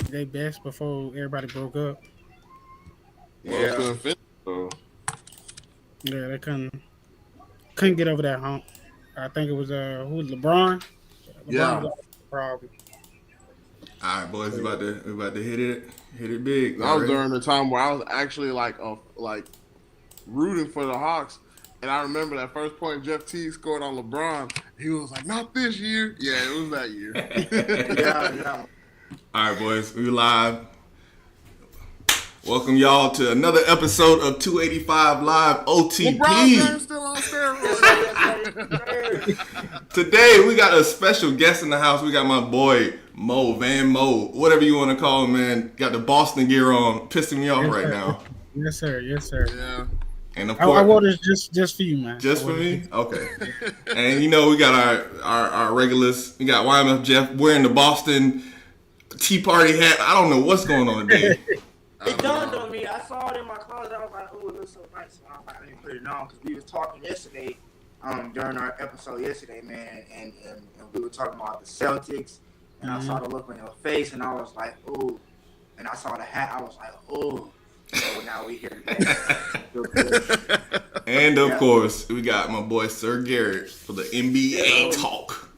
They best before everybody broke up. Yeah. couldn't finish, so. Yeah, they couldn't get over that hump. I think it was who was LeBron. LeBron Yeah. got the problem. All right, boys, we about to hit it big. That All was right. during the time where I was actually like rooting for the Hawks. And I remember that first point Jeff Teague scored on LeBron. He was like, "Not this year." Yeah, it was that year. Yeah. All right, boys, we live. Welcome y'all to another episode of 285 Live LeBron OTP. James still on steroids. Today we got a special guest in the house. We got my boy Mo, Van Mo, whatever you want to call him, man. Got the Boston gear on, pissing me off right now. Yes, sir. Yes, sir. Yeah. And of I course, wore this just for you, man. just for me? Okay. And you know, we got our regulars. We got YMF Jeff wearing the Boston Tea Party hat. I don't know what's going on today. It dawned on me. I saw it in my closet. I was like, "Oh, it looks so nice." And I was like, "Let me put it on," because we was talking yesterday, during our episode yesterday, man, and we were talking about the Celtics, and I saw the look on your face, and I was like, "Oh," and I saw the hat. I was like, "Oh." So now we here today. And of course, we got my boy Sir Garrett for the NBA talk.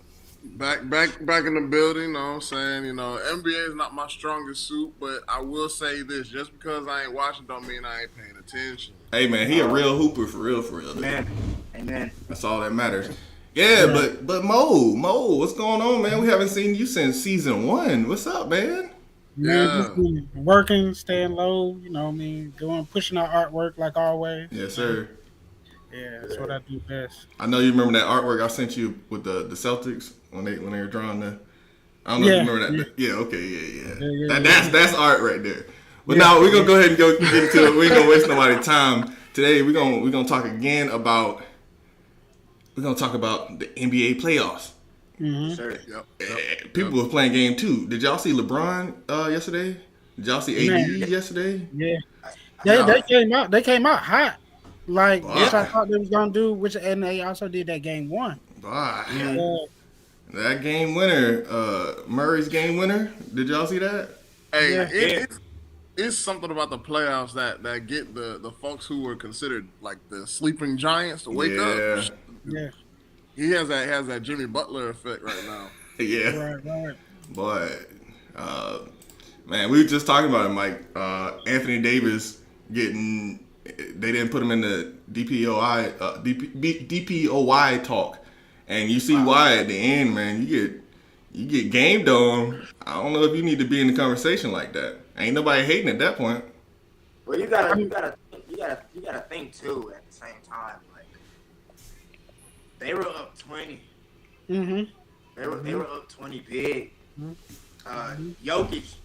Back in the building, you know what I'm saying? You know, NBA is not my strongest suit, but I will say this, just because I ain't watching don't mean I ain't paying attention. Hey man, he a real hooper for real. Man, amen. That's all that matters. Yeah, but Mo, what's going on, man? We haven't seen you since season 1. What's up, man? Man, Yeah. just been working, staying low. You know what I mean? Pushing our artwork like always. Yes, sir. Yeah, that's what I do best. I know you remember that artwork I sent you with the Celtics when they were drawing the. I don't know if you remember that. Yeah, okay, yeah. That's art right there. But now we're gonna go ahead and get into it. We ain't gonna waste nobody's time today. We're gonna talk again about. We're gonna talk about the NBA playoffs. Mm-hmm. Sure. Yep. People were playing game 2. Did y'all see LeBron yesterday? Did y'all see AD Man. yesterday? Yeah, they came out. They came out hot, like which I thought they was gonna do. And they also did that game 1. Wow. That game winner, Murray's game winner. Did y'all see that? Hey, Yeah. it's something about the playoffs that get the folks who were considered like the sleeping giants to wake up. Yeah, He has that Jimmy Butler effect right now. Yeah. right. But, man, we were just talking about it, Mike. Anthony Davis they didn't put him in the DPOY talk. And you see why at the end, man, you get gamed on. I don't know if you need to be in the conversation like that. Ain't nobody hating at that point. Well, you gotta think too at the same time. Like they were up 20. Mm-hmm. They were up 20 big. Jokic,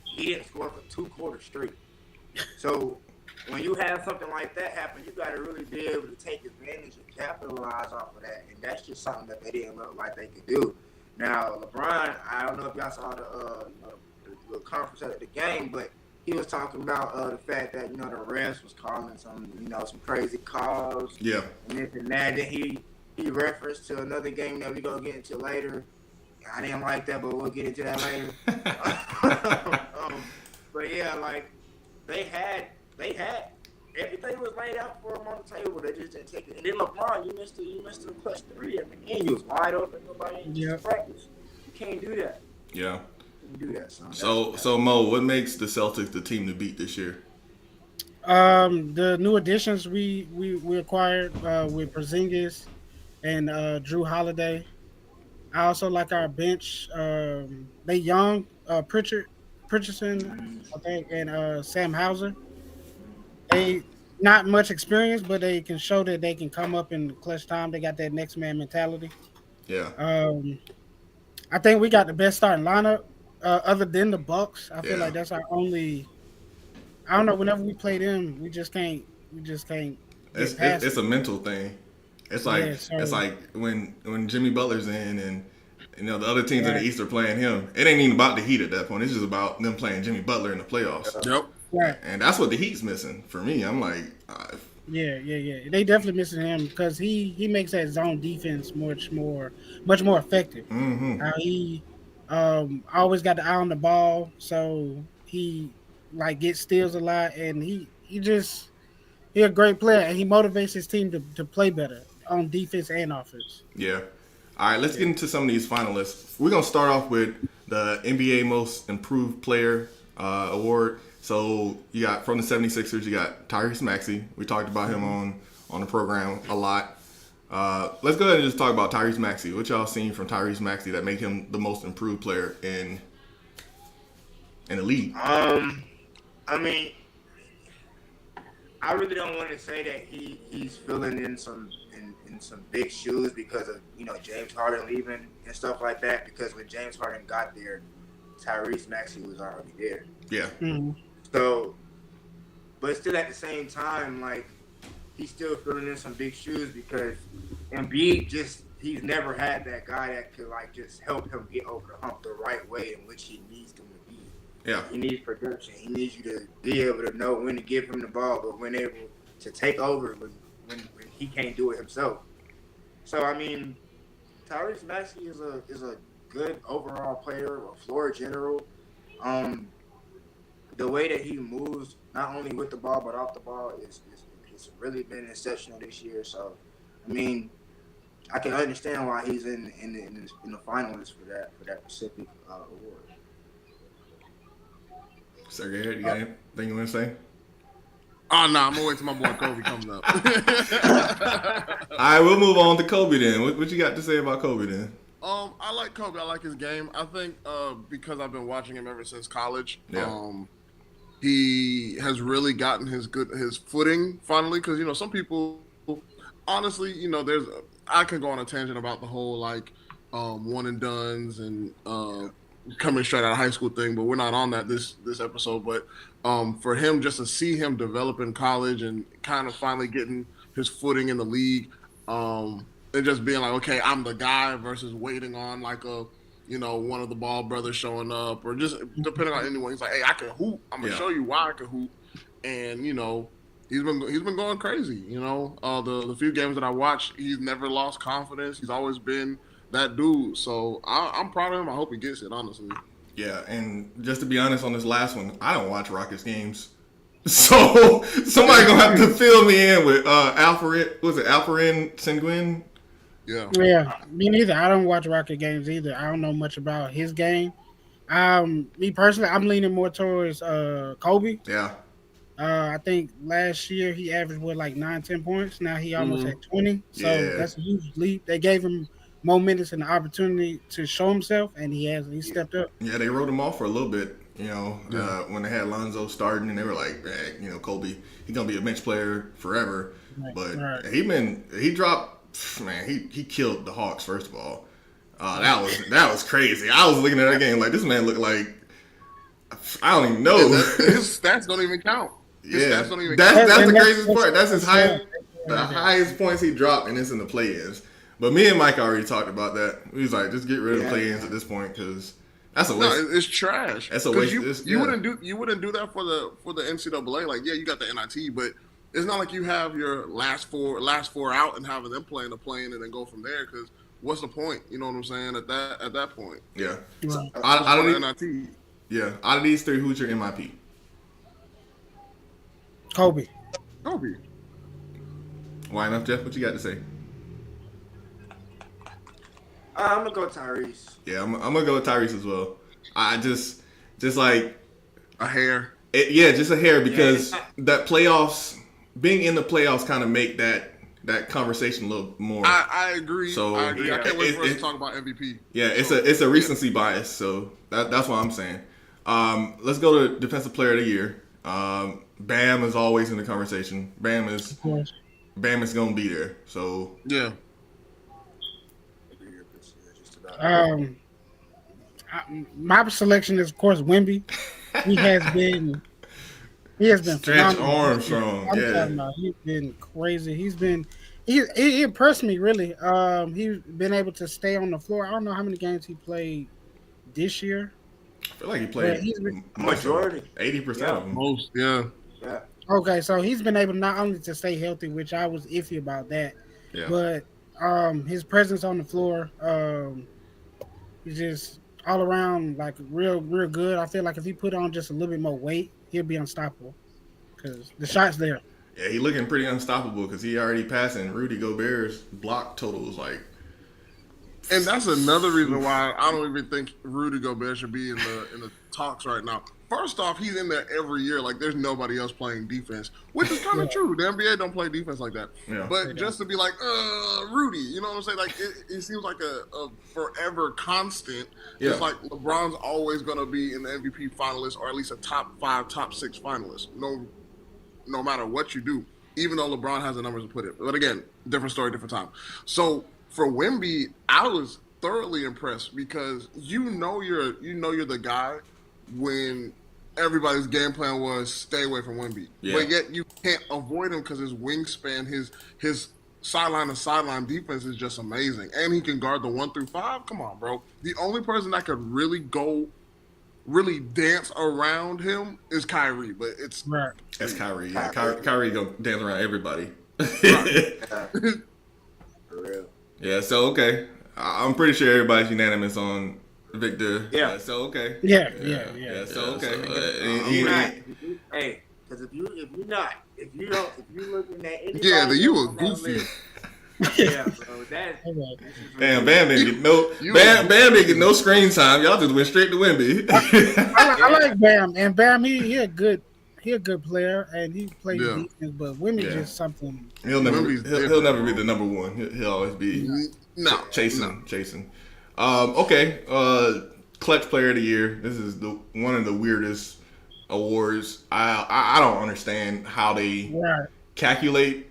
he didn't score for 2 quarters straight. So when you have something like that happen, you got to really be able to take advantage and capitalize off of that. And that's just something that they didn't look like they could do. Now, LeBron, I don't know if y'all saw the conference at the game, but he was talking about the fact that, the refs was calling some crazy calls. Yeah. And this and that. Then he referenced to another game that we're going to get into later. I didn't like that, but we'll get into that later. But yeah, like they had everything was laid out for them on the table. They just didn't take it. And then LeBron, you missed the clutch 3 at the end. You was wide open. Nobody in practice. You can't do that. Yeah. You can't do that, son. So Mo, what makes the Celtics the team to beat this year? The new additions we acquired with Porzingis and Drew Holiday. I also like our bench. They young Pritchardson, I think, and Sam Hauser. They not much experience, but they can show that they can come up in clutch time. They got that next man mentality. Yeah. I think we got the best starting lineup, other than the Bucks. I feel like that's our only. I don't know. Whenever we play them, we just can't. It's a mental thing. It's like when Jimmy Butler's in and the other teams in the East are playing him. It ain't even about the Heat at that point. It's just about them playing Jimmy Butler in the playoffs. Yep. Right. And that's what the Heat's missing for me. I'm like, Yeah. They definitely missing him because he makes that zone defense much more effective. Mm-hmm. He always got the eye on the ball, so he like gets steals a lot, and he a great player, and he motivates his team to play better on defense and offense. Yeah. All right, let's Yeah. get into some of these finalists. We're gonna start off with the NBA Most Improved Player award. So you got from the 76ers, you got Tyrese Maxey. We talked about him on the program a lot. Let's go ahead and just talk about Tyrese Maxey. What y'all seen from Tyrese Maxey that made him the most improved player in the league? I mean, I really don't want to say that he's filling in some big shoes because of James Harden leaving and stuff like that. Because when James Harden got there, Tyrese Maxey was already there. Yeah. Mm-hmm. So, but still at the same time, like he's still filling in some big shoes because Embiid he's never had that guy that could like just help him get over the hump the right way in which he needs him to be. Yeah. He needs production. He needs you to be able to know when to give him the ball, but when able to take over when he can't do it himself. So I mean, Tyrese Maxey is a good overall player, a floor general. The way that he moves, not only with the ball but off the ball, is really been exceptional this year. So, I mean, I can understand why he's in the finalists for that specific award. Sergey, you got anything you want to say? Oh no, I'm gonna wait till my boy Kobe comes up. All right, we'll move on to Kobe then. What you got to say about Kobe then? I like Kobe. I like his game. I think because I've been watching him ever since college. Yeah. He has really gotten his footing finally. Because some people, honestly, I can go on a tangent about the whole like one and dones and coming straight out of high school thing, but we're not on that this episode. But for him, just to see him develop in college and kind of finally getting his footing in the league, and just being like, okay, I'm the guy versus waiting on like one of the Ball brothers showing up, or just depending on anyone. He's like, hey, I can hoop. I'm gonna show you why I can hoop, and he's been going crazy. The few games that I watched, he's never lost confidence. He's always been that dude. So I'm proud of him. I hope he gets it, honestly. Yeah, and just to be honest on this last one, I don't watch Rockets games. So somebody gonna have to fill me in with Alfred. Was it Alfred Sengun? Yeah, me neither. I don't watch Rocket games either. I don't know much about his game. Me personally, I'm leaning more towards Kobe. Yeah. I think last year he averaged like 9-10 points. Now he almost at 20. So that's a huge leap. They gave him more minutes and the opportunity to show himself, and he stepped up. Yeah, they wrote him off for a little bit. When they had Lonzo starting, and they were like, Kobe, he's gonna be a bench player forever. Right, But he dropped. Man, he killed the Hawks. First of all, that was crazy. I was looking at that game like this man looked like I don't even know. His stats don't even count. That's the craziest part. That's his highest points he dropped, and it's in the play-ins. But me and Mike already talked about that. We was like, just get rid of the play-ins at this point because that's a waste. No, it's trash. That's a waste. You wouldn't do that for the NCAA. Like, yeah, you got the NIT, but it's not like you have your last four out and having them playing the play-in and then go from there. Because what's the point? You know what I'm saying? At that point. Yeah. Right. Out of NIT. Yeah. Out of these three, who's your MIP? Kobe. Why not, Jeff? What you got to say? I'm gonna go Tyrese. Yeah, I'm gonna go with Tyrese as well. I just like a hair. Just a hair because that playoffs, being in the playoffs, kind of make that conversation a little more. I agree. So I agree. I can't wait for us to talk about MVP. Yeah, it's a recency bias. So that's what I'm saying. Let's go to Defensive Player of the Year. Bam is always in the conversation. Bam is gonna be there. So yeah. My selection is of course Wemby. He has been Stretch phenomenal. Armstrong. Talking about, he's been crazy. He impressed me really. He's been able to stay on the floor. I don't know how many games he played this year. I feel like he played majority, 80% of them. Most, yeah. Okay, so he's been able not only to stay healthy, which I was iffy about that, Yeah. but his presence on the floor, he's just all around like real good. I feel like if he put on just a little bit more weight, he'll be unstoppable because the shot's there. Yeah, he looking pretty unstoppable because he already passing Rudy Gobert's block totals like. And that's another reason why I don't even think Rudy Gobert should be in the talks right now. First off, he's in there every year. Like there's nobody else playing defense, which is kind of true. The NBA don't play defense like that. Yeah. But just to be like, Rudy, you know what I'm saying? Like it seems like a forever constant. Yeah. It's like LeBron's always gonna be in the MVP finalist or at least a top 5, top 6 finalist. No matter what you do, even though LeBron has the numbers to put it. But again, different story, different time. So for Wemby, I was thoroughly impressed because you know you're the guy when everybody's game plan was stay away from Wemby. Yeah. But yet you can't avoid him because his wingspan, his sideline to sideline defense is just amazing. And he can guard the 1 through 5. Come on, bro. The only person that could really dance around him is Kyrie, but it's Right. That's Kyrie. Yeah, Kyrie go dance around everybody. For real. Yeah. So okay, I'm pretty sure everybody's unanimous on Victor. Yeah. So okay. Yeah. So okay. Hey, because if you looking at anybody, yeah, then you were on that goofy. list, yeah, bro. That's Damn, Bam didn't get no. Bam didn't get no screen time. Y'all just went straight to Wemby. I like Bam, and Bam he a good player, and he plays defense. But Wemby just something. He'll never be the number one. He'll always be chasing. Okay. Clutch Player of the Year. This is one of the weirdest awards. I don't understand how they calculate,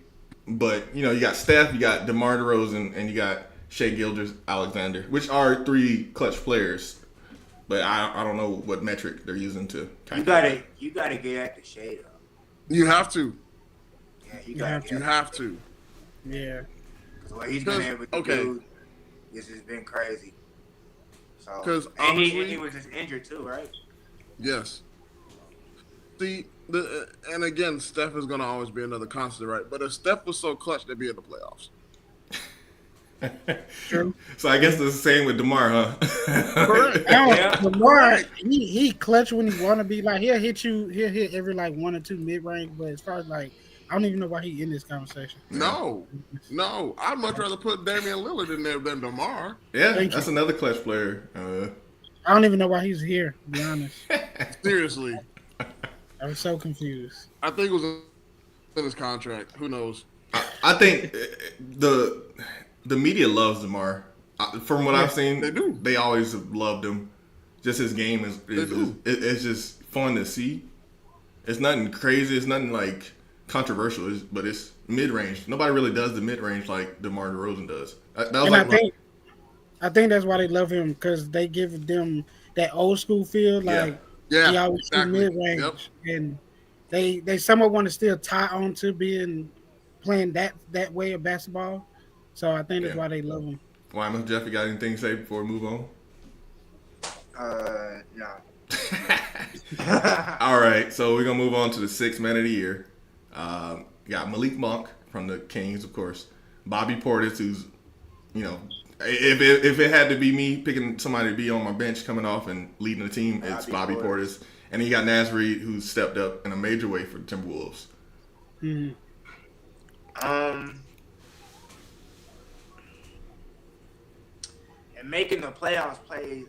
but you got Steph, you got DeMar DeRozan, and you got Shai Gilgeous-Alexander, which are 3 clutch players. But I don't know what metric they're using to calculate. You gotta get at the shade up. You have to. Yeah, You have to. Yeah. Because what he's been able to do, this has been crazy. So, Because he was just injured too, right? Yes. See, and again, Steph is going to always be another constant, right? But if Steph was so clutch, they'd be in the playoffs. True. So I guess it's the same with DeMar, huh? Correct. DeMar, he clutch when he want to be. Like he'll hit every like 1 or 2 mid range. But as far as like, I don't even know why he in this conversation. No. I'd much rather put Damian Lillard in there than DeMar. Yeah, that's another clutch player. I don't even know why he's here, to be honest. Seriously. I was so confused. I think it was in his contract. Who knows? I think the media loves DeMar. From what I've seen, they do. They always have loved him. Just his game it's just fun to see. It's nothing crazy. It's nothing like controversial. But it's mid range. Nobody really does the mid range like DeMar DeRozan does. I think that's why they love him because they give them that old school feel. Like he always mid range, and they somewhat want to still tie on to playing that way of basketball. So I think that's why they love him. Wyman, Jeff, you got anything to say before we move on? No. All right, so we're gonna move on to the 6th man of the year. Got Malik Monk from the Kings, of course. Bobby Portis, who's, if it had to be me picking somebody to be on my bench coming off and leading the team, it's Bobby Portis. And you got Naz Reid, who's stepped up in a major way for the Timberwolves. Mm-hmm. And making the playoffs plays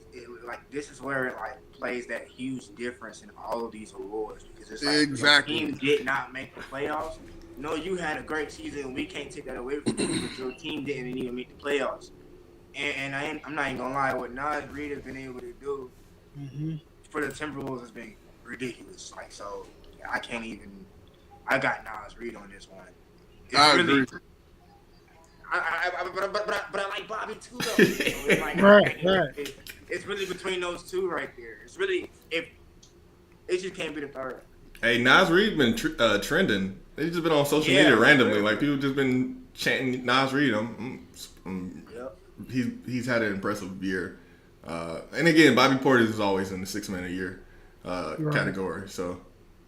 this is where it plays that huge difference in all of these awards because it's like exactly. Your team did not make the playoffs. No, you had a great season and we can't take that away from you, but your team didn't even make the playoffs. And I'm not even gonna lie, what Naz Reid has been able to do for the Timberwolves has been ridiculous. I can't even. I got Naz Reid on this one. I agree. But I like Bobby too, though. It's really between those two right there. It's really it just can't be the third. Hey, Naz Reid been trending. They've just been on social media randomly. Like people just been chanting Naz Reid. He's had an impressive year. And again, Bobby Portis is always in the 6th man of the year category. So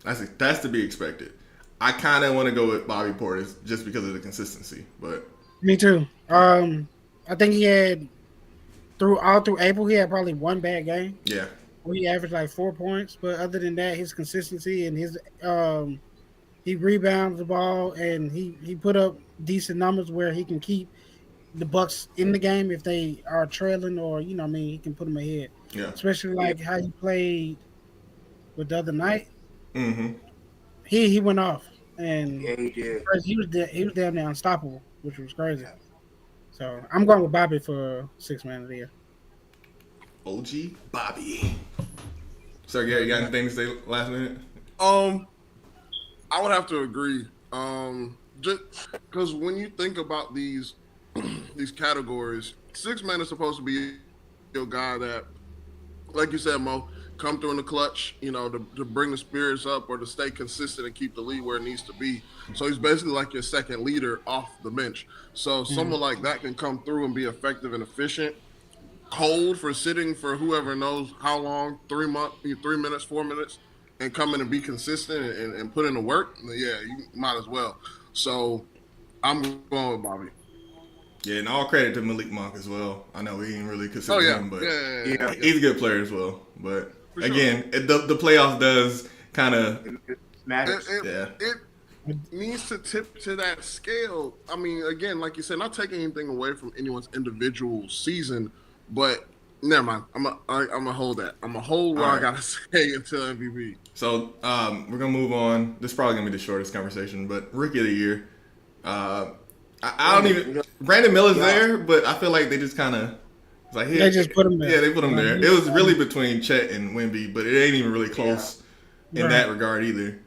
that's to be expected. I kind of want to go with Bobby Portis just because of the consistency. But Me too. I think he had through April he had probably one bad game yeah, where he averaged like 4 points, but other than that, his consistency and his he rebounds the ball and he put up decent numbers where he can keep the Bucks in the game if they are trailing or what I mean he can put them ahead. yeah. Especially like how he played with the other night. Mm-hmm. He went off and Yeah, he did. first he was damn near unstoppable, which was crazy. So I'm going with Bobby for 6 man of the year. OG Bobby. So Gary, you got anything to say last minute? I would have to agree. Just because when you think about these these categories, 6 man is supposed to be your guy that, like you said, Mo, come through in the clutch, to bring the spirits up or to stay consistent and keep the lead where it needs to be. So he's basically like your second leader off the bench. So someone like that can come through and be effective and efficient. Cold for sitting for whoever knows how long, 3 months, 3 minutes, 4 minutes, and come in and be consistent and put in the work. Yeah, you might as well. So I'm going with Bobby. Yeah, and all credit to Malik Monk as well. I know we ain't really consider Oh yeah, him, but yeah. he's a good player as well. But For sure. again, the playoffs does kind of It matters. It needs to tip to that scale. I mean, again, like you said, not taking anything away from anyone's individual season, but never mind. I'm gonna hold that. I'm gonna hold what I gotta say until MVP. So we're gonna move on. This is probably gonna be the shortest conversation, but Rookie of the Year. I don't even. Brandon Miller's there, but I feel like they just kind of like they just put him there. Yeah, they put him there. It was really between Chet and Wemby, but it ain't even really close in that regard either.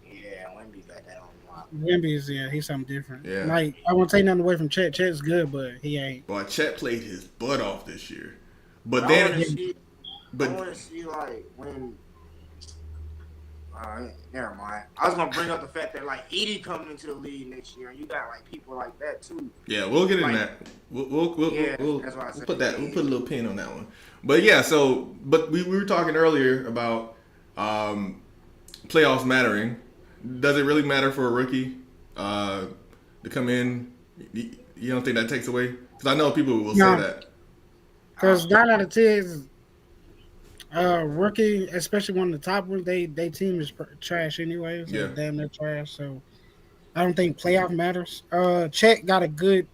Yeah, Wemby got that on lock. Wemby's he's something different. Yeah. Like I won't take nothing away from Chet. Chet's good, but he ain't. Boy, Chet played his butt off this year, but I then want to see like when. Never mind. I was gonna bring up the fact that like Edie coming into the league next year, and you got like people like that too. Yeah, we'll get in Like, that. We'll that's why I said put that. We'll put a little pin on that one. But yeah, but we were talking earlier about playoffs mattering. Does it really matter for a rookie to come in? You don't think that takes away? Because I know people will say that. Because 9 out of 10 rookie, especially one of the top ones, they team is trash anyway. So damn, they're trash. So I don't think playoff matters. Chet got a good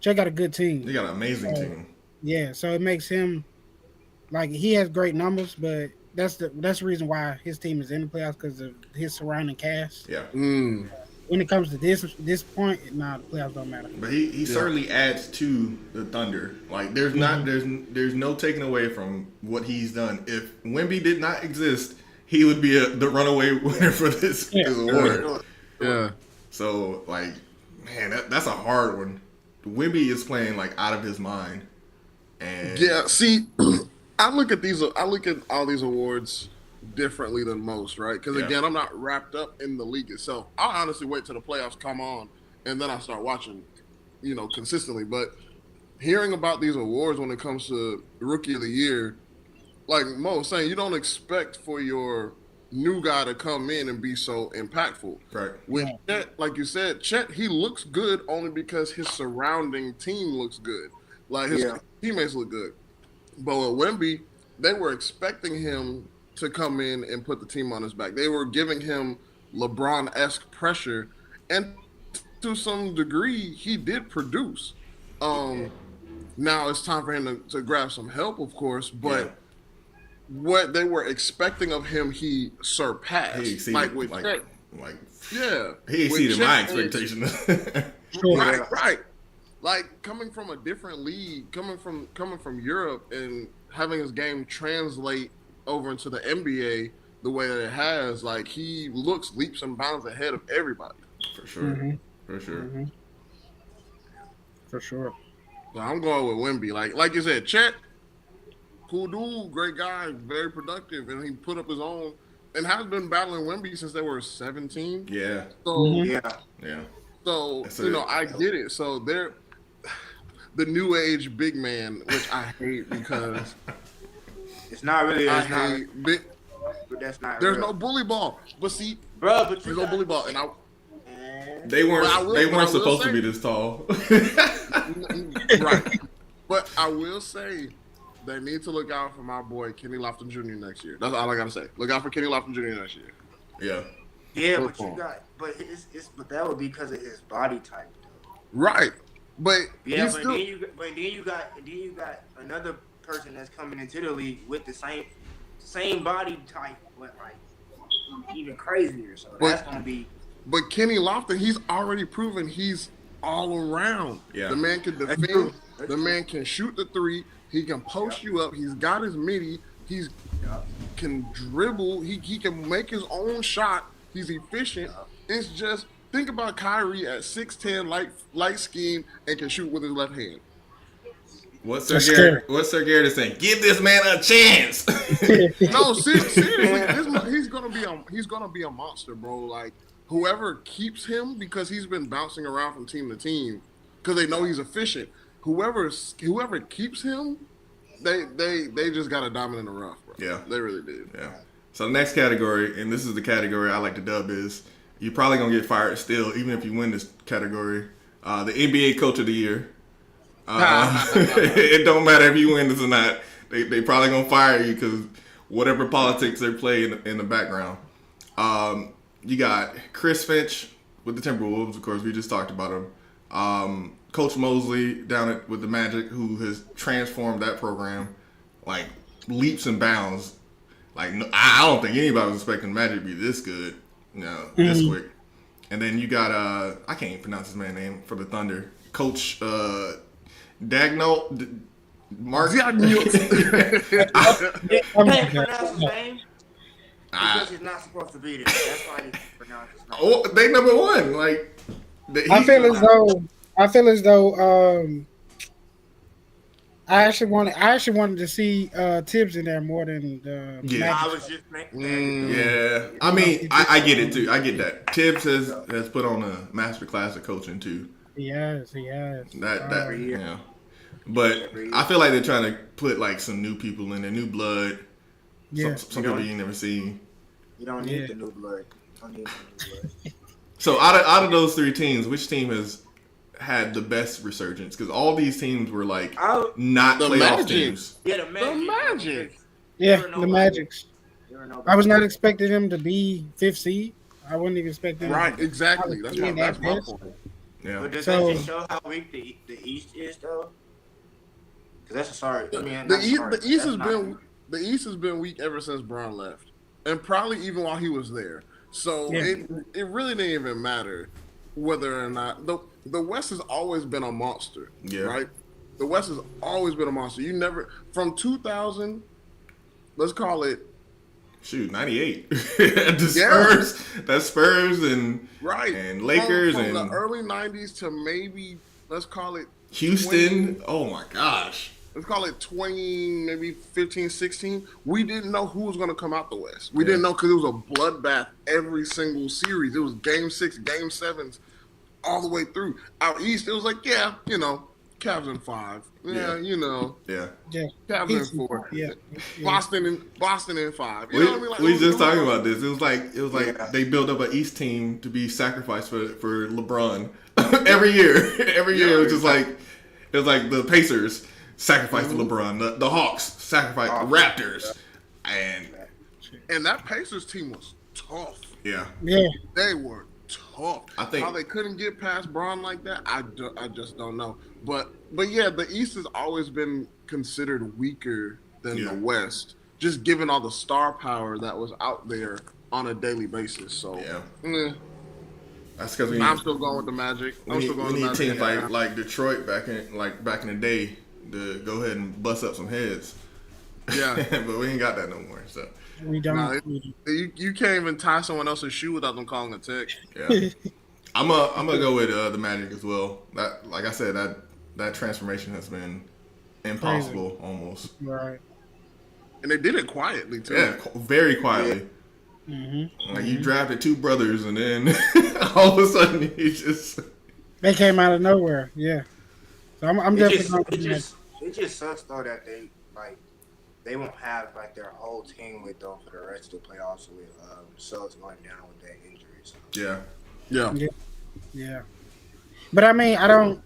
team. They got an amazing team. Yeah, so it makes him like he has great numbers, but that's the reason why his team is in the playoffs because of his surrounding cast. Yeah. When it comes to this point, the playoffs don't matter. But he certainly adds to the Thunder. Like there's no taking away from what he's done. If Wemby did not exist, he would be the runaway winner for this award. Yeah. So like, man, that's a hard one. Wemby is playing like out of his mind. And yeah, see, I look at all these awards differently than most, right? Because again, I'm not wrapped up in the league itself. I'll honestly wait till the playoffs come on and then I start watching, consistently. But hearing about these awards when it comes to Rookie of the Year, like Mo was saying, you don't expect for your new guy to come in and be so impactful. Right. With Chet, like you said, Chet, he looks good only because his surrounding team looks good. Like his teammates look good. But with Wemby, they were expecting him to come in and put the team on his back. They were giving him LeBron-esque pressure, and to some degree, he did produce. Now it's time for him to grab some help, of course, but what they were expecting of him, he surpassed. He exceeded, like with Chet. He exceeded my expectations. Right. Like coming from a different league, coming from Europe, and having his game translate over into the NBA the way that it has, like he looks leaps and bounds ahead of everybody. For sure. For sure. So I'm going with Wemby. Like you said, Chet, cool dude, great guy, very productive, and he put up his own and has been battling Wemby since they were 17. Yeah. So Yeah. So I get it. So they're the new age big man, which I hate because it's not really. But that's not. There's no bully ball. But see, bro. But He's you gonna got bully ball, and They weren't supposed to say, be this tall. right. But I will say they need to look out for my boy Kenny Lofton Jr. next year. That's all I gotta say. Look out for Kenny Lofton Jr. next year. Yeah. Yeah, Look but for you him. got, but that would be because of his body type, though. Right. But Yeah, he's still then you got another person that's coming into the league with the same body type, but like even crazier. So But- that's gonna be. but Kenny Lofton, he's already proven he's all around. Yeah. The man can That's defend. true. That's The true. man can shoot the three. He can post you up. He's got his midi. He's can dribble. He can make his own shot. He's efficient. It's just think about Kyrie at 6'10", light skin, and can shoot with his left hand. What's That's Sir Garrett is saying? Give this man a chance. No, seriously, he's gonna be a monster, bro. Like whoever keeps him, because he's been bouncing around from team to team, because they know he's efficient. Whoever keeps him, they just got a diamond in the rough, bro. Yeah. They really did. Yeah. So the next category, and this is the category I like to dub, is you're probably gonna get fired still, even if you win this category. The NBA Coach of the Year. It don't matter if you win this or not. They probably gonna fire you because whatever politics they play in the background. You got Chris Finch with the Timberwolves, of course. We just talked about him. Coach Mosley down with the Magic, who has transformed that program like leaps and bounds. Like I don't think anybody was expecting the Magic to be this good, this quick. And then you got I can't even pronounce his man's name for the Thunder, Coach Dagno. Mark. Can't pronounce his name because he's not supposed to be there. That's why he pronounce his name. Oh, they number one. Like I feel as though I actually wanted to see Tibbs in there more than the Yeah. Magic. I was just thinking. Yeah, I mean, I get it too. I get that. Tibbs has put on a master class of coaching too. He has. That yeah. But I feel like they're trying to put like some new people in there, new blood. Yeah. Some people you never seen. You don't need the new blood. You don't need the new blood. So out of those three teams, which team has had the best resurgence? Because all these teams were like not The playoff Magic. teams. Yeah, the Magic. Yeah, There are no the Magic. Magics. There are no I was not expecting them to be fifth seed. I wouldn't even expect them. Right, exactly. That's my that point. Yeah. But does So- that just show how weak the East is, though? Because that's a sorry. I mean, The East has been weak ever since Braun left, and probably even while he was there. So Yeah. it really didn't even matter whether or not the West has always been a monster. Yeah. Right. The West has always been a monster. You never from 2000. Let's call it Shoot, 98. That's Spurs and right and Lakers from and the early 90s to maybe let's call it Houston. Oh my gosh. let's call it 20, maybe 15, 16. We didn't know who was going to come out the West. We didn't know because it was a bloodbath every single series. It was game 6, game 7s, all the way through. Out East, it was like, Cavs in 5. Yeah. Yeah. Cavs in 4. Yeah. Boston in 5. You know what I mean? Like, We it was- just it was- talking about this. It was like Yeah. they built up an East team to be sacrificed for LeBron every year. Every year it was just like it was like the Pacers sacrificed to LeBron, the Hawks sacrificed the Raptors, and And that Pacers team was tough. yeah, They were tough. I think- how they couldn't get past Braun like that, I just don't know. But yeah, the East has always been considered weaker than Yeah. the West, just given all the star power that was out there on a daily basis. So yeah. That's because I'm still going with the Magic. we need teams Yeah. like Detroit back in the day to go ahead and bust up some heads. Yeah. But we ain't got that no more. So We don't. Nah, you can't even tie someone else's shoe without them calling a tech. yeah, I'm gonna go with the Magic as well. That, like I said, that transformation has been impossible almost. Right. And they did it quietly too. Yeah, very quietly. Mm-hmm. Like you drafted two brothers, and then all of a sudden you just They came out of nowhere. Yeah. So I'm It definitely just, going it to just, it just sucks though that they like they won't have like their whole team with them for the rest of the playoffs with Suggs going down with that injury. So. Yeah. Yeah. Yeah, yeah. But I mean, I don't I mean,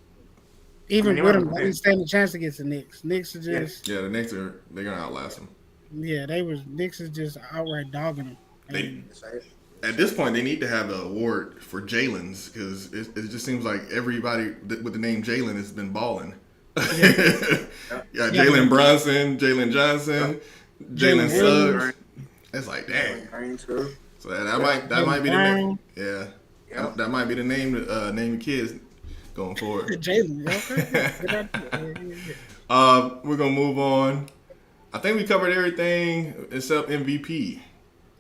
even they with went them. to They didn't win. stand a chance against the Knicks. Knicks are Yeah, just Yeah. The Knicks they're gonna outlast them. yeah. They was Knicks is just outright dogging them. They And that's it. at That's this it. point they need to have an award for Jalen's because it just seems like everybody with the name Jalen has been balling. yeah, Yeah, Yep. yeah. Jalen Brunson, Jalen Yep. Johnson, Jalen Jalen Jalen Williams, Suggs. Green. It's like dang. Jalen Green too. So that Yep. might Jalen be the name. Brown, Yeah, Yep. that might be the name to name your kids going forward. Jalen. Okay, yeah, good idea. Yeah. We're gonna move on. I think we covered everything except MVP.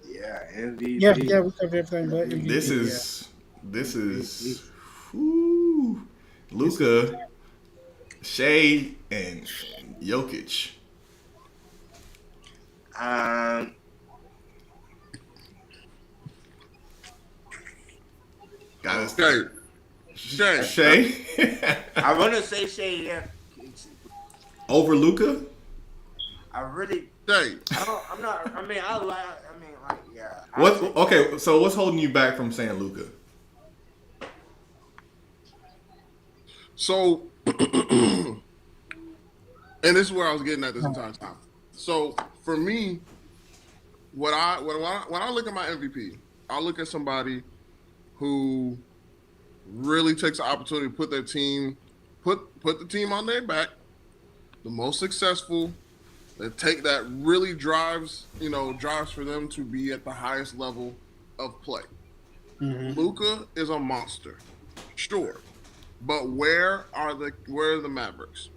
Yeah. Yeah, MVP. yeah, we covered everything but This MVP. Yeah, is MVP. whew, this is Luca, Shea, and Jokic. Um. Got us Shay. Shay. Shea I want to say Shea. Yeah. over Luca. I really. Shay. I don't. I'm not. I mean, I like. I mean, like, yeah. What? Okay, so what's holding you back from saying Luca? So, and this is where I was getting at this entire time. So for me, when I look at my MVP, I look at somebody who really takes the opportunity to put their team, put the team on their back, the most successful, that really drives for them to be at the highest level of play. Luka is a monster, sure, but where are the Mavericks?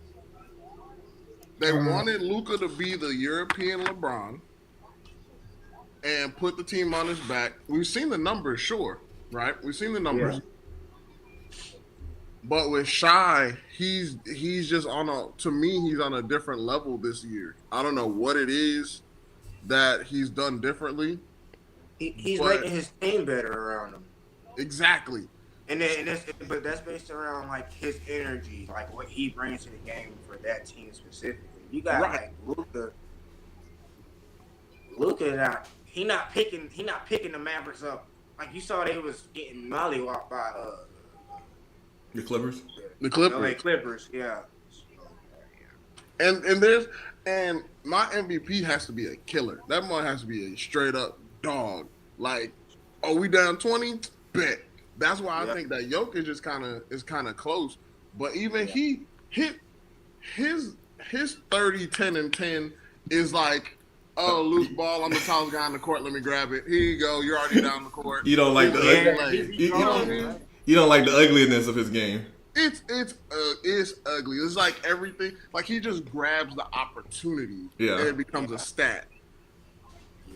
They wanted Luka to be the European LeBron and put the team on his back. We've seen the numbers, sure, right? We've seen the numbers. Yeah. But with Shy, he's just to me, he's on a different level this year. I don't know what it is that he's done differently. He's but- making his team better around him. Exactly. But that's based around like his energy, like what he brings to the game for that team specifically. You got Right. like Luka, he not picking the Mavericks up. Like you saw, they was getting mollywhopped by The Clippers. The LA Clippers. Clippers. Yeah. And my MVP has to be a killer. That one has to be a straight up dog. Like, are we down 20? Bet. That's why I think that Jokic is kind of close. But even he hit his 30, 10, and 10 is like, oh, loose ball. I'm the tallest guy on the court. Let me grab it. Here you go. You're already down the court. You don't like the you don't like the ugliness of his game. It's ugly. It's like everything. Like he just grabs the opportunity. Yeah. And it becomes a stat.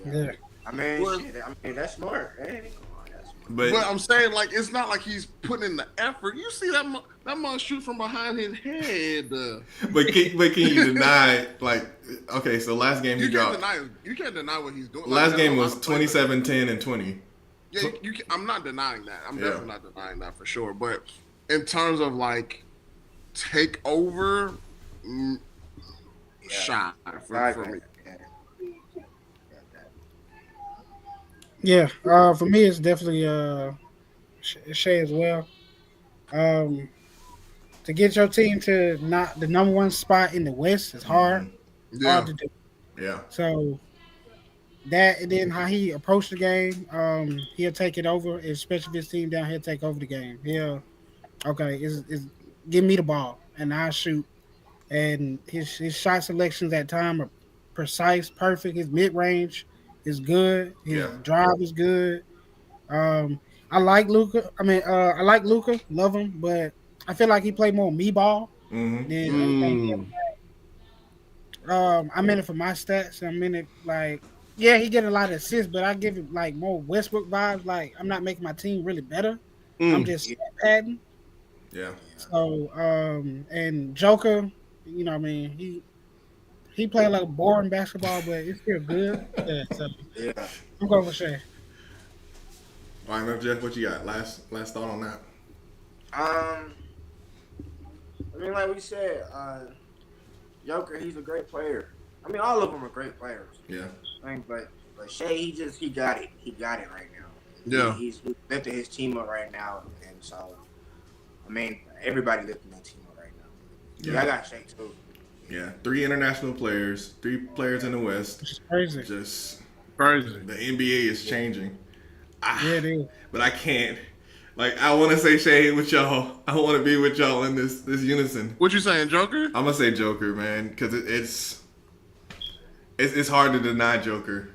yeah. I mean, that's smart. Hey, that's smart. But I'm saying, like, it's not like he's putting in the effort. You see that man shoot from behind his head. but can you deny like okay? So last game he You can't dropped. deny what he's doing. Last Like, game there's a was lot of players 27, 10, and 20. Yeah, I'm not denying that. I'm Yeah. definitely not denying that for sure. But in terms of like take over, shot for me. Yeah, for me, it's definitely Shea as well. To get your team to not the number one spot in the West is hard, Yeah, hard to do. Yeah. So that and then how he approached the game, he'll take it over, especially if his team down. He'll take over the game. Is give me the ball and I'll shoot. And his shot selections at time are precise, perfect. His mid range is good. His Yeah. drive is good. I like Luca. I like Luca. Love him, but I feel like he played more me ball Mm-hmm. than anything else. I'm in it for my stats. I'm in it like, yeah, he get a lot of assists, but I give it like more Westbrook vibes. Like I'm not making my team really better. I'm just stat padding. Yeah. So and Joker, he played like boring basketball, but it's still good. Yeah, so Yeah. I'm going with Shea. All right, Jeff, what you got? Last thought on that. I mean, like we said, Joker, he's a great player. I mean, all of them are great players. Yeah. I mean, but Shea, he got it. He got it right now. Yeah. He's lifting his team up right now, and so I mean, everybody lifting their team up right now. Yeah, I got Shea too. Yeah, 3 international players, 3 players in the West. It's crazy. Just Crazy. the NBA is changing. Yeah, it is. But I can't. Like, I want to say Shade with y'all. I want to be with y'all in this unison. What you saying, Joker? I'm gonna say Joker, man, because it's hard to deny Joker.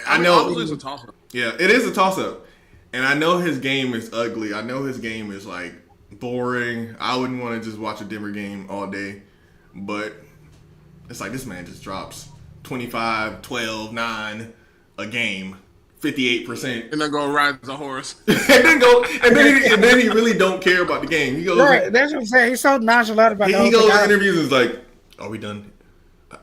I know obviously it's a toss-up. Yeah, it is a toss-up, and I know his game is ugly. I know his game is like boring. I wouldn't want to just watch a Denver game all day, but it's like this man just drops 25, 12, 9 a game. 58%, and then go ride the horse, and then he really don't care about the game. He goes, right, that's what I'm saying. He's so nonchalant about he the whole goes thing. in interviews and is like, "Are we done?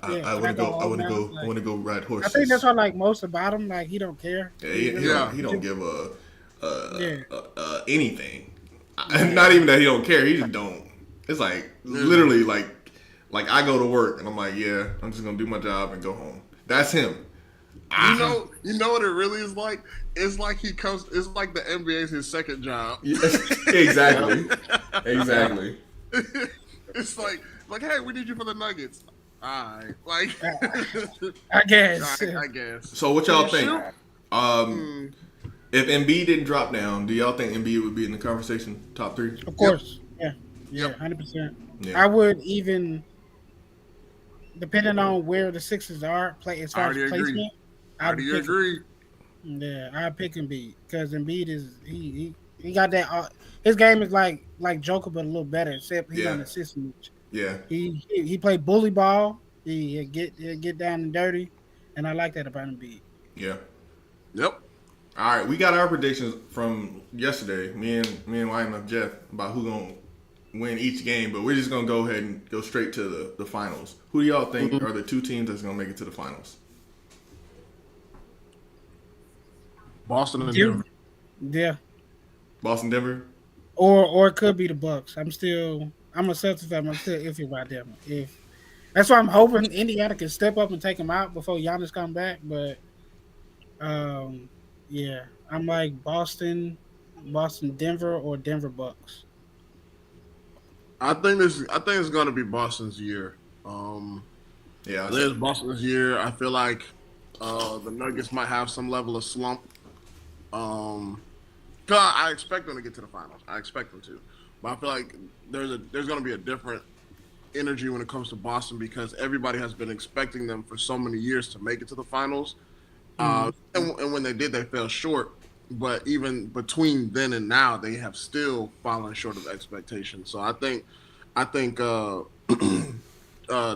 I want to go. I home want to now. go. Like, I want to go ride horses." I think that's what I like most about him. Like he don't care. Yeah, he don't give anything. Not even that he don't care. He just don't. It's like literally like I go to work and I'm like, yeah, I'm just gonna do my job and go home. That's him. You know what it really is like? It's like he comes. It's like the NBA is his second job. Exactly. Exactly. It's like, hey, we need you for the Nuggets. All right, like, I guess. I guess. So what y'all think? If Embiid didn't drop down, do y'all think Embiid would be in the conversation top 3? Of course. Yep. Yeah. 100%. Yeah. I would even, depending on where the Sixers are, play as far as placement. I do agree. Yeah, I pick Embiid because Embiid is he got that. His game is like Joker, but a little better. Except he's on the system. Yeah. He played bully ball. He get down and dirty, and I like that about Embiid. Yeah. Yep. All right, we got our predictions from yesterday. Me and YMF Jeff about who gonna win each game, but we're just gonna go ahead and go straight to the finals. Who do y'all think are the 2 teams that's gonna make it to the finals? Boston and Denver. Yeah. Boston, Denver, or it could be the Bucks. I'm a Celtics fan. I'm still iffy about them. That's why I'm hoping Indiana can step up and take him out before Giannis come back. But yeah, I'm like Boston, Denver, or Denver Bucks. I think it's gonna be Boston's year. Yeah, it is Boston's year. I feel like the Nuggets might have some level of slump. I expect them to get to the finals. I expect them to, but I feel like there's going to be a different energy when it comes to Boston because everybody has been expecting them for so many years to make it to the finals, and when they did, they fell short. But even between then and now, they have still fallen short of expectations. So I think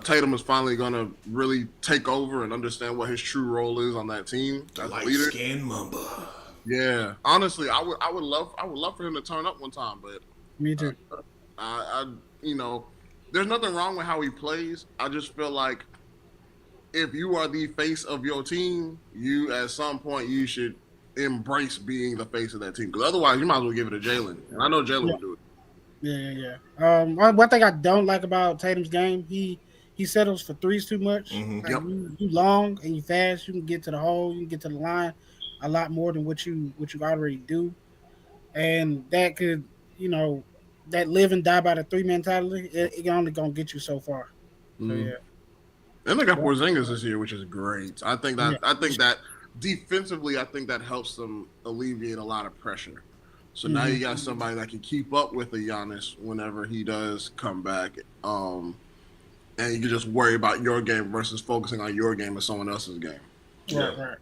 Tatum is finally going to really take over and understand what his true role is on that team as a leader. Skin Mamba. Yeah, honestly, I would love for him to turn up one time, but me too. There's nothing wrong with how he plays. I just feel like if you are the face of your team, you at some point you should embrace being the face of that team. Because otherwise, you might as well give it to Jalen, and I know Jalen will do it. Yeah. One thing I don't like about Tatum's game, he settles for threes too much. Mm-hmm. Like you long and you fast, you can get to the hole, you can get to the line a lot more than what you already do, and that could, that live and die by the 3 mentality. It only gonna get you so far. So yeah. And they got Porzingis this year, which is great. I think that defensively, I think that helps them alleviate a lot of pressure. So now you got somebody that can keep up with the Giannis whenever he does come back, and you can just worry about your game versus focusing on your game or someone else's game. Right.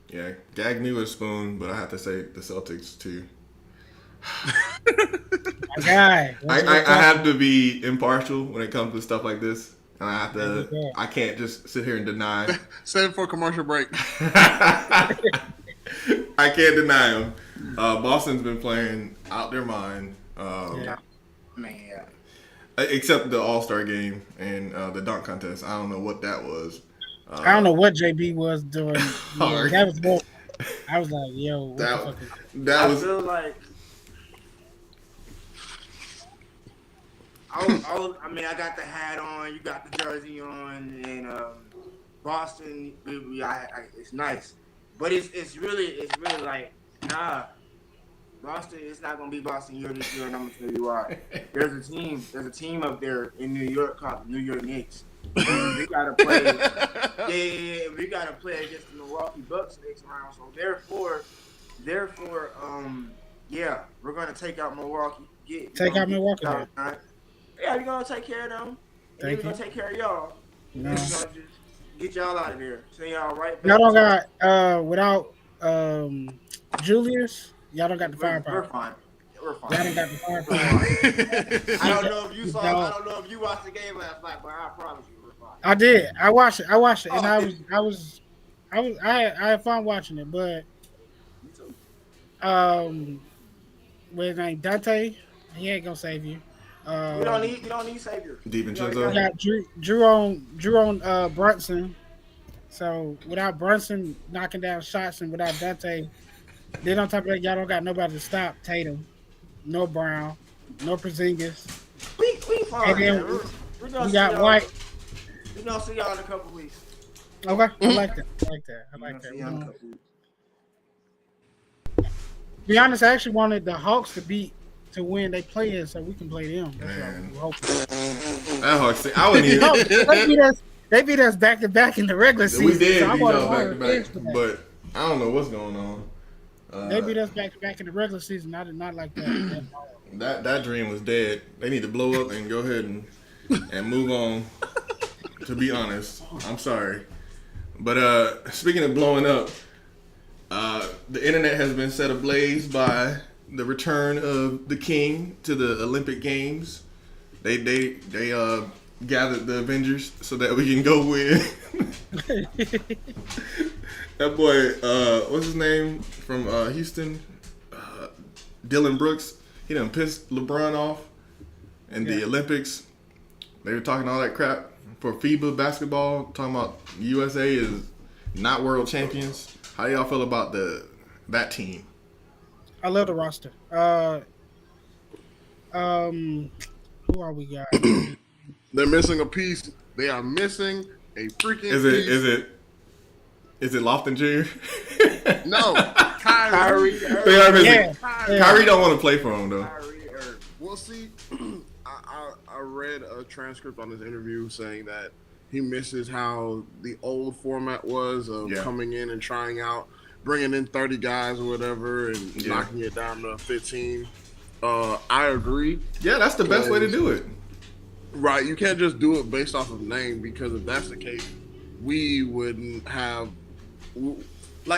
Yeah, gag me with a spoon, but I have to say the Celtics too. My guy. I have to be impartial when it comes to stuff like this, and I can't just sit here and deny. Save it for a commercial break. I can't deny them. Boston's been playing out their mind. Except the All-Star game and the dunk contest. I don't know what that was. I don't know what JB was doing. That was more. I was like, yo, what the fuck is that? I feel like I mean, I got the hat on, you got the jersey on, and Boston, it's nice, but it's really like nah. Boston, it's not gonna be Boston year this year, and I'm gonna tell you why. There's a team up there in New York called the New York Knicks, and we gotta play. Yeah, we gotta play against the Milwaukee Bucks next round. So therefore, yeah, we're gonna take out Milwaukee. Take out Milwaukee. Yeah, we're gonna take care of them, and we're gonna take care of y'all. No. We're gonna just get y'all out of there. Send y'all right back. Y'all don't got without Julius. Y'all don't got the firepower. We're fine. Y'all don't got the firepower. I don't know if you saw. I don't know if you watched the game last night, but I promise you, we're fine. I did. I watched it, and I had fun watching it. But with his name Dante, he ain't gonna save you. We don't need savior. DiVincenzo. We got Drew on Brunson. So without Brunson knocking down shots and without Dante, then on top of that, y'all don't got nobody to stop Tatum, no Brown, no Porzingis. We fine. And then we got White. We're gonna see y'all in a couple weeks. Okay, I like that. Be honest, I actually wanted the Hawks to win they play in so we can play them. That's what we were hoping. That Hawks, I wouldn't even. They beat us back to back in the regular season. We did so beat y'all back to back, but I don't know what's going on. They beat us back to back in the regular season. I did not like that. That dream was dead. They need to blow up and go ahead and move on. To be honest, I'm sorry, but speaking of blowing up, the internet has been set ablaze by the return of the King to the Olympic Games. They gathered the Avengers so that we can go win. That boy, what's his name from Houston? Dylan Brooks. He done pissed LeBron off in the Olympics. They were talking all that crap for FIBA basketball, talking about USA is not world champions. How do y'all feel about that team? I love the roster. Who are we got? They're missing a piece. They are missing a freaking piece. Is it Lofton Jr.? No, Kyrie. They are missing. Kyrie don't want to play for him though. We'll see. I read a transcript on this interview saying that he misses how the old format was of coming in and trying out, bringing in 30 guys or whatever and knocking it down to 15. I agree. Yeah, that's the best way to do it. Right, you can't just do it based off of name, because if that's the case, we wouldn't have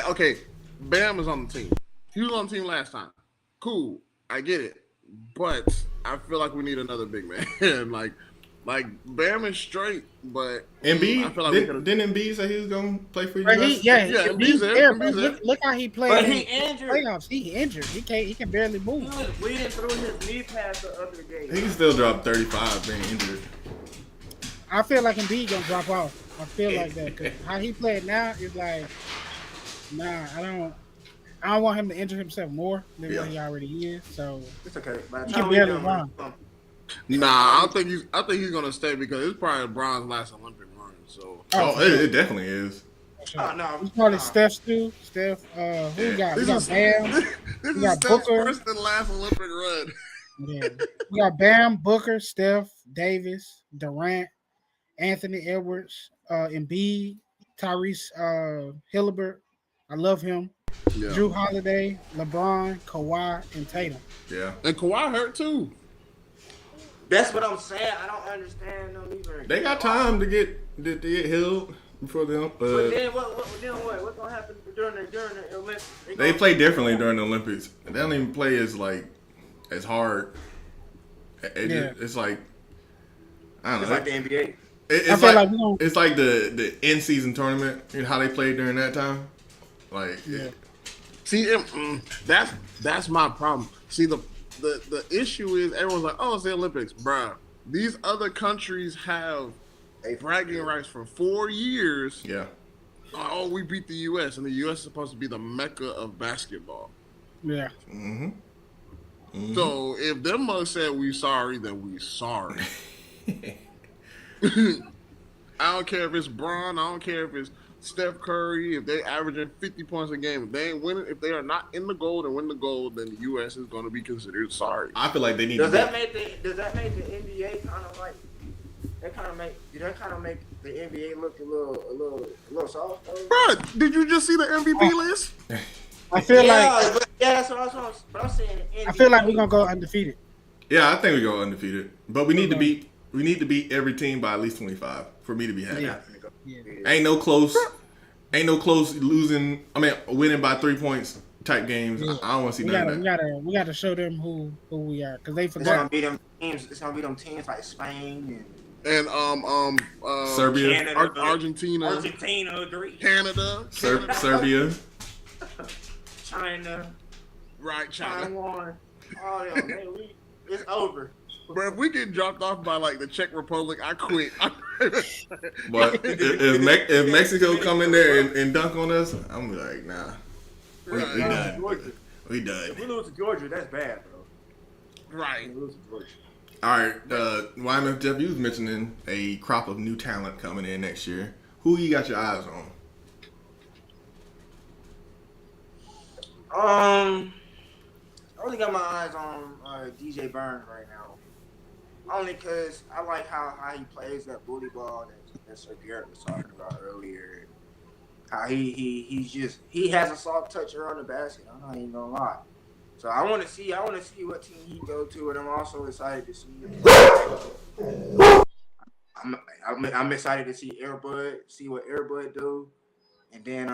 okay, Bam is on the team. He was on the team last time. Cool, I get it. But I feel like we need another big man. like Bam is straight, but Embiid, I feel like didn't Embiid say he was gonna play for you? Embiid's there. Look how he played. But he injured. Playoffs. He injured. He can barely move. He was bleeding through his knee pads the other day. He can still drop 35 being injured. I feel like Embiid gonna drop off. I feel like that. 'Cause how he played now is like, nah, I don't want him to injure himself more than what he already is. So it's okay. He can barely run. Nah, I think he's gonna stay because it's probably LeBron's last Olympic run. So it definitely is. No, it's probably Steph too. Steph, who we got? We got Bam. This We got is Steph's Booker. first and last Olympic run. Yeah. We got Bam, Booker, Steph, Davis, Durant, Anthony Edwards, Embiid, Tyrese Haliburton. I love him. Yeah. Drew Holiday, LeBron, Kawhi, and Tatum. Yeah. And Kawhi hurt too. That's what I'm saying. I don't understand them either. They got time to get healed before them. But then what's gonna happen during the Olympics? They play differently during the Olympics. They don't even play as hard. It's like I don't know. It's like the NBA. It's like the in season tournament. You know how they played during that time. See, that's my problem. See, the issue is everyone's like, oh, it's the Olympics, bruh. These other countries have bragging rights for 4 years. Yeah. Oh, we beat the U.S. and the U.S. is supposed to be the mecca of basketball. Yeah. Mm-hmm. Mm-hmm. So if them mugs said we sorry, then we sorry. I don't care if it's Bron. I don't care if it's Steph Curry. If they averaging 50 points a game, if they ain't winning, if they are not in the gold and win the gold, then the U.S. is going to be considered sorry. I feel like they need. Does that make the NBA kind of like? Did that kind of make the NBA look a little soft? Bro, did you just see the MVP list? I feel that's what I'm saying. I feel like we're gonna go undefeated. Yeah, I think we go undefeated, but we need to beat every team by at least 25 for me to be happy. Yeah. Ain't no close losing. I mean, winning by 3 points type games. Yeah. I don't want to see none of that. We gotta show them who we are because they forgot. It's gonna be them teams. It's gonna be them teams like Spain and Serbia, Canada, Argentina, Greece, Canada, Serbia, China, right? China. Taiwan. Oh yeah, man, it's over. Bro, if we get dropped off by like the Czech Republic, I quit. But if Mexico come in there and dunk on us, I'm like, nah, we done. We done. If we lose to Georgia, that's bad, bro. Right. All right, YMFW was mentioning a crop of new talent coming in next year. Who you got your eyes on? I only got my eyes on DJ Burns right now. Only because I like how he plays that bully ball that Sir Garrett was talking about earlier. How he has a soft touch around the basket. I'm not even gonna lie. So I want to see what team he go to, and I'm also excited to see. I'm excited to see see what Airbud do, and then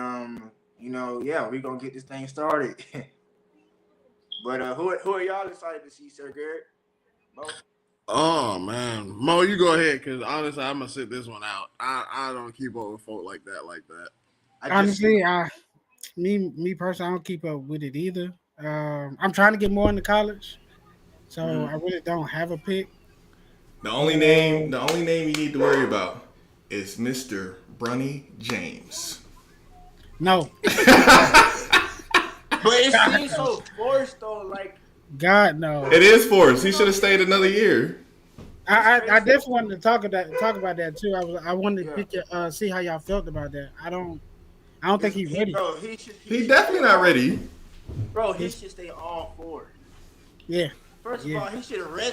we're gonna get this thing started. But who are y'all excited to see, Sir Garrett? Mo? Oh man, Mo, you go ahead, because honestly, I'm gonna sit this one out. I don't keep up with folk like that. Honestly, me personally, I don't keep up with it either. I'm trying to get more into college, so I really don't have a pick. The only name you need to worry about is Mr. Bronny James. No. But it seems so forced though, like God no. It is forced. He should have stayed another year. I definitely wanted to talk about that too. I wanted to pick see how y'all felt about that. I don't think he's ready. Bro, he definitely not ready. Bro, he should stay all four. Yeah. First of all, he should have red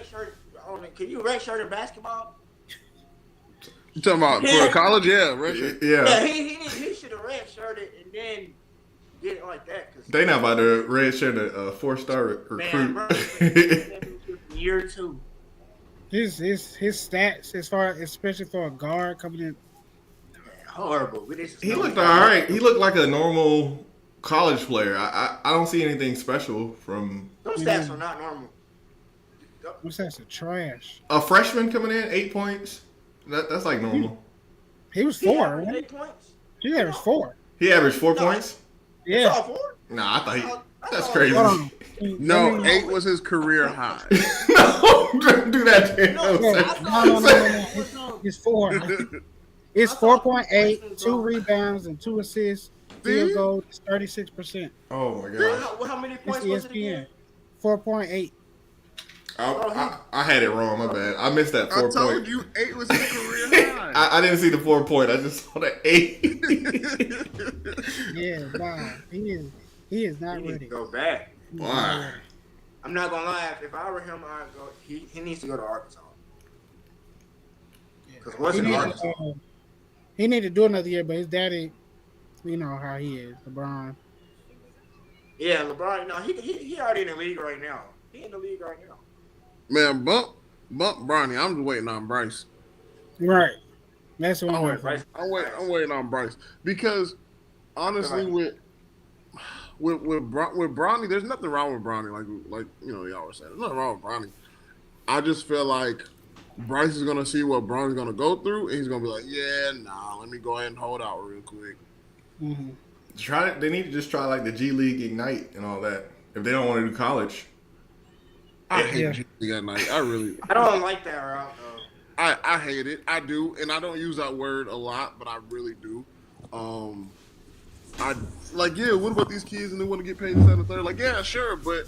shirt. Can you red shirt in basketball? You talking about for college? Yeah, red shirt. Yeah. He should have red shirted and then get it like that. They not about to red shirt a 4-star recruit. Man, year 2. His stats especially for a guard coming in. Horrible. He looked all right. He looked like a normal college player. I don't see anything special from. Those stats are not normal. Those stats are trash. A freshman coming in 8 points. That's like normal. He was 4. Right? 8 points. He averaged 4. He averaged 4 points. Yeah. 4? Nah, I thought that's crazy. No, 8 was his career high. No, don't do that. No. It's 4. It's 4.8, 2 rebounds and 2 assists. Field goal is 36%. Oh my god! How many points it's was it again? 4.8. I had it wrong. My bad. I missed that 4 point. I told you 8 was his career high. I didn't see the 4 point. I just saw the 8. Yeah, nah, he is not ready. To go back. Why? I'm not gonna lie. If I were him, I'd go. He needs to go to Arkansas. Because what's in Arkansas? He need to do another year, but his daddy, you know how he is, LeBron. Yeah, LeBron. No, he already in the league right now. He in the league right now. Man, bump Bronny. I'm just waiting on Bryce. Right. That's what I'm waiting. I'm waiting on Bryce because honestly, with Bronny, there's nothing wrong with Bronny. Like y'all were saying, there's nothing wrong with Bronny. I just feel like Bryce is gonna see what Bronny's gonna go through, and he's gonna be like, "Yeah, nah, let me go ahead and hold out real quick." Mm-hmm. They need to just try like the G League Ignite and all that if they don't want to do college. I hate G League Ignite. I don't like that route though. I hate it. I do, and I don't use that word a lot, but I really do. What about these kids and they want to get paid this and the third? Like, yeah, sure, but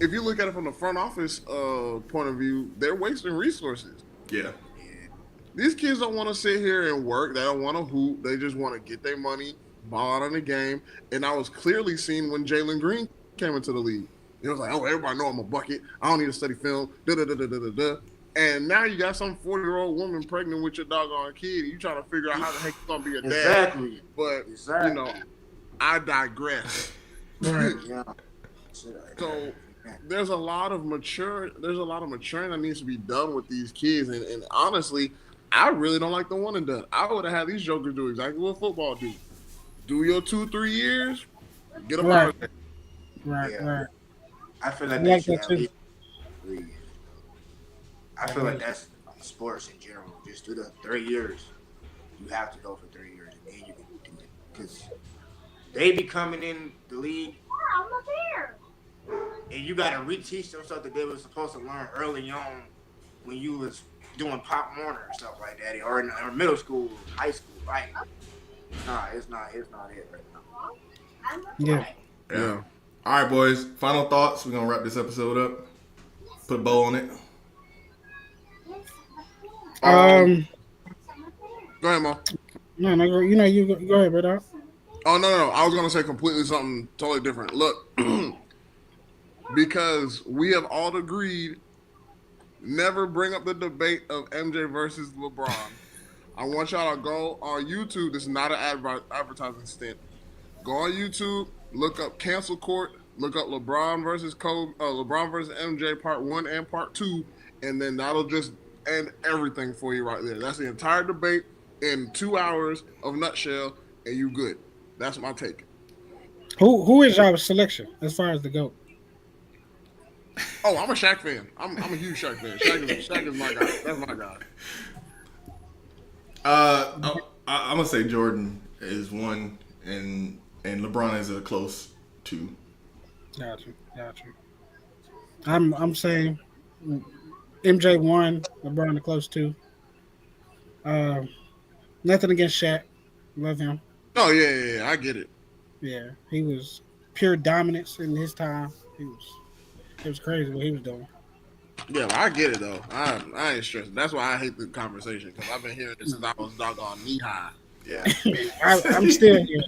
if you look at it from the front office point of view, they're wasting resources. Yeah. These kids don't want to sit here and work. They don't want to hoop. They just want to get their money, ball out in the game. And I was clearly seen when Jalen Green came into the league. It was like, oh, everybody know I'm a bucket. I don't need to study film. Da da da da da da da. And now you got some 40-year-old woman pregnant with your doggone kid. And you trying to figure out how the heck you gonna be a dad. Exactly. But you know, I digress. Yeah. So there's a lot of maturing that needs to be done with these kids. And honestly, I really don't like the one and done. I would have had these jokers do exactly what football do. Do your 2-3 years, get them out of there. Right. I feel like that should have 3 years. I feel like that's sports in general. Just do the 3 years. You have to go for 3 years, and then you can do it. Because they be coming in the league, and you got to reteach them stuff that they were supposed to learn early on when you was doing Pop Warner and stuff like that, or in middle school, high school. Like, nah, it's not it right now. Yeah. All right, boys. Final thoughts. We're gonna wrap this episode up. Put a bow on it. Go ahead, Mo. No, you go ahead, brother. Oh no! I was gonna say completely something totally different. Look, because we have all agreed, never bring up the debate of MJ versus LeBron. I want y'all to go on YouTube. This is not an advertising stint. Go on YouTube, look up Cancel Court, look up LeBron versus MJ Part 1 and Part 2, and then that'll just end everything for you right there. That's the entire debate in 2 hours of nutshell, and you good. That's my take. Who is your selection as far as the GOAT? Oh, I'm a Shaq fan. I'm a huge Shaq fan. Shaq is my guy. That's my guy. I'm gonna say Jordan is 1, and LeBron is a close 2. Gotcha. I'm saying MJ 1, LeBron a close 2. Nothing against Shaq. Love him. Oh yeah, I get it. Yeah, he was pure dominance in his time. It was crazy what he was doing. Yeah, well, I get it though. I ain't stressing. That's why I hate the conversation, because I've been hearing it since I was doggone knee high. Yeah, I'm still here.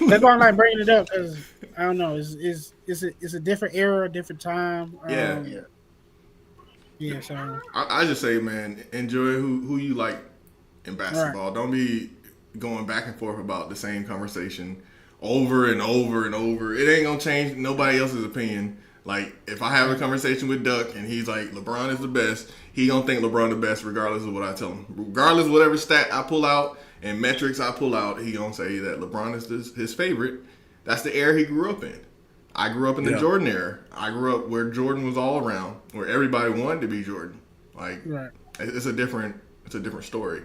That's why I'm like bringing it up, because I don't know. It's a different era, different time. Yeah. So I just say, man, enjoy who you like in basketball. Right. Don't be going back and forth about the same conversation over and over and over. It ain't gonna change nobody else's opinion. Like, if I have a conversation with Duck and he's like, LeBron is the best, he gonna think LeBron the best regardless of what I tell him. Regardless of whatever stat I pull out and metrics I pull out, he gonna say that LeBron is his favorite. That's the era he grew up in. I grew up in the Jordan era. I grew up where Jordan was all around, where everybody wanted to be Jordan. Like, it's a different story.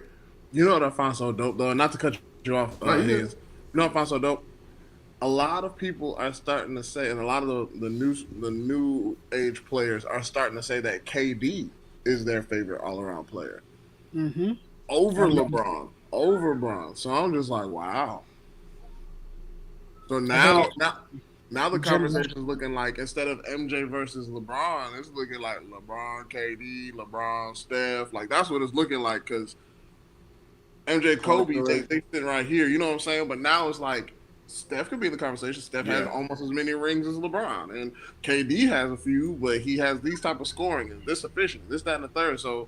You know what I find so dope, though? Not to cut you off, you know what I find so dope? A lot of people are starting to say, and a lot of the new age players are starting to say that KD is their favorite all around player. Mm-hmm. Over LeBron. So I'm just like, wow. So now the conversation is looking like, instead of MJ versus LeBron, it's looking like LeBron, KD, LeBron, Steph. Like, that's what it's looking like, because MJ, Kobe, they sitting right here. You know what I'm saying? But now it's like, Steph could be in the conversation. Steph has almost as many rings as LeBron, and KD has a few, but he has these type of scoring and this efficient, this, that, and the third. So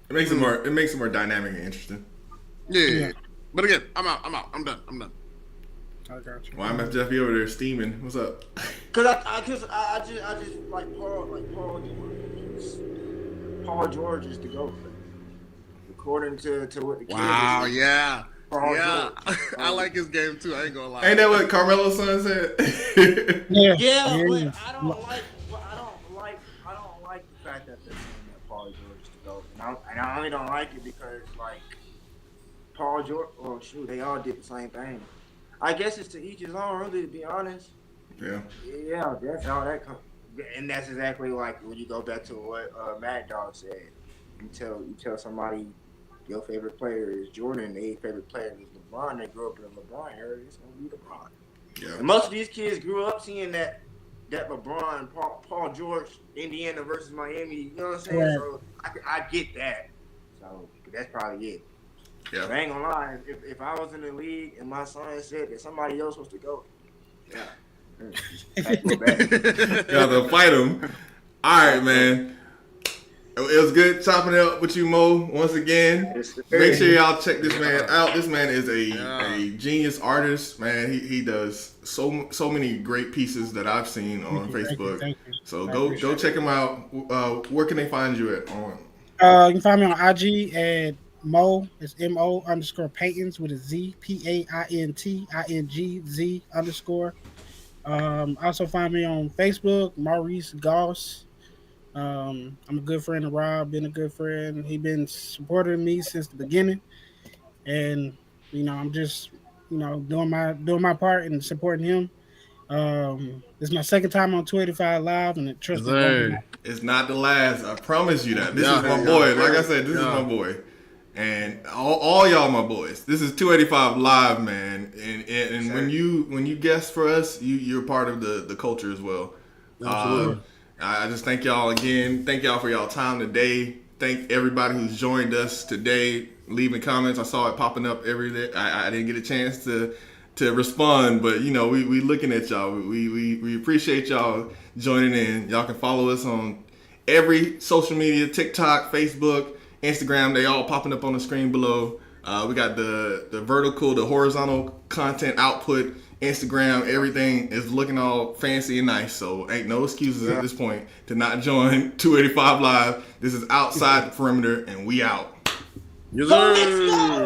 it makes it more dynamic and interesting. Yeah. But again, I'm out. I'm done. I got you. Well, I'm at Jeffy over there steaming. What's up? Cause I just like Paul George. Paul George is the GOAT. According to what the kids. Wow. Yeah. Yeah, I like his game too. I ain't gonna lie. Ain't that what Carmelo's son said? Yeah, but I don't like the fact that they're saying that Paul George is the GOAT, and I only don't like it because like Paul George. Well, shoot, they all did the same thing. I guess it's to each his own, really, to be honest. Yeah. Yeah, that's how that comes, and that's exactly like when you go back to what Mad Dog said. You tell somebody your favorite player is Jordan, their favorite player is LeBron, they grew up in the LeBron era, it's going to be LeBron. Yeah. And most of these kids grew up seeing that got LeBron, Paul George, Indiana versus Miami. You know what I'm saying? Right. So I get that. So that's probably it. Yeah. But I ain't gonna lie. If I was in the league and my son said that somebody else was to go, yeah. I go back. You have to fight him. All right, man. It was good chopping it up with you, Mo, once again. Yes, sir. Make sure y'all check this man out. This man is a genius artist, man. He does so many great pieces that I've seen on Facebook. Thank you. So go check him out. Where can they find you at? You can find me on IG at Mo. It's MO_Paytons with a Z, PAINTINGZ_. Also find me on Facebook, Maurice Goss. I'm a good friend of Rob, been a good friend. He been supporting me since the beginning. And, I'm just, doing my part and supporting him. This is my second time on 285 Live, and trust me, won't be my It's not the last. I promise you that. This is my boy. Like I said, this is my boy. And all y'all my boys. This is 285 Live, man. And when you guest for us, you're part of the culture as well. Absolutely. I just thank y'all again. Thank y'all for y'all time today. Thank everybody who's joined us today, leaving comments. I saw it popping up every day. I didn't get a chance to respond, but we looking at y'all. We appreciate y'all joining in. Y'all can follow us on every social media: TikTok, Facebook, Instagram. They all popping up on the screen below. We got the vertical, the horizontal content output. Instagram, everything is looking all fancy and nice, so ain't no excuses at this point to not join 285 Live. This is Outside the Perimeter, and we out. Yes, sir.